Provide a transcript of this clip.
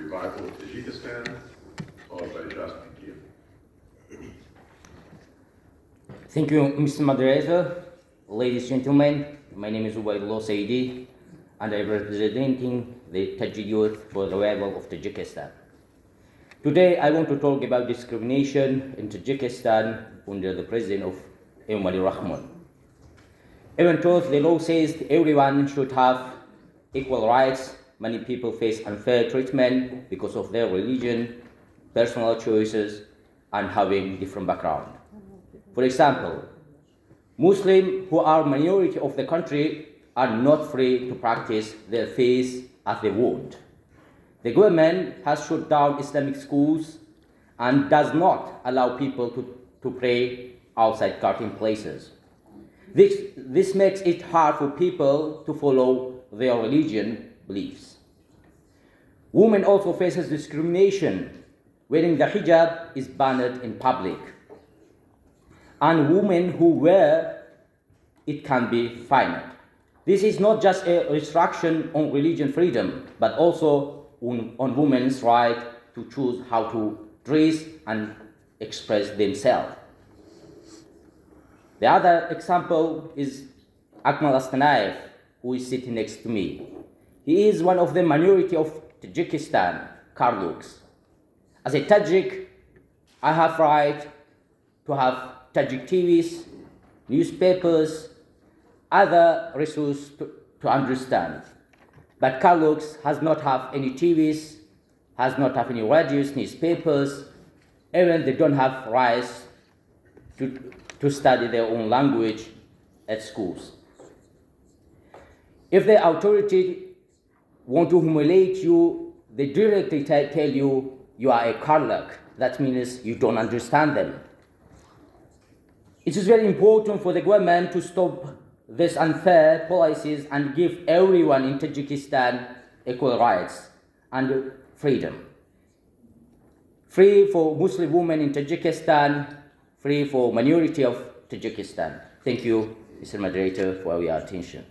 revival of Tajikistan, followed by Just Begin. Thank you, Mr. Moderator. Ladies and gentlemen, my name is Ubaidullо, and I am representing the Tajik youth for the revival of Tajikistan. Today, I want to talk about discrimination in Tajikistan under the president of Emomali Rahman. Even though the law says everyone should have equal rights, many people face unfair treatment because of their religion, personal choices, and having different background. For example, Muslims who are minority of the country are not free to practice their faith as they want. The government has shut down Islamic schools and does not allow people to pray outside certain places. This makes it hard for people to follow their religion beliefs. Women also faces discrimination. Wearing the hijab is banned in public. And women who wear it can be fined. This is not just a restriction on religion freedom, but also on women's right to choose how to dress and express themselves. The other example is Akmal Astanayev, who is sitting next to me. He is one of the minority of Tajikistan, Qurluği. As a Tajik, I have right to have Tajik TVs, newspapers, other resources to understand. But Qurluği has not have any TVs, has not have any radios, newspapers, even they don't have rights to study their own language at schools. If the authority want to humiliate you, they directly tell you you are a Qurluği. That means you don't understand them. It is very important for the government to stop these unfair policies and give everyone in Tajikistan equal rights and freedom. Free for Muslim women in Tajikistan, free for minority of Tajikistan. Thank you, Mr. Moderator, for your attention.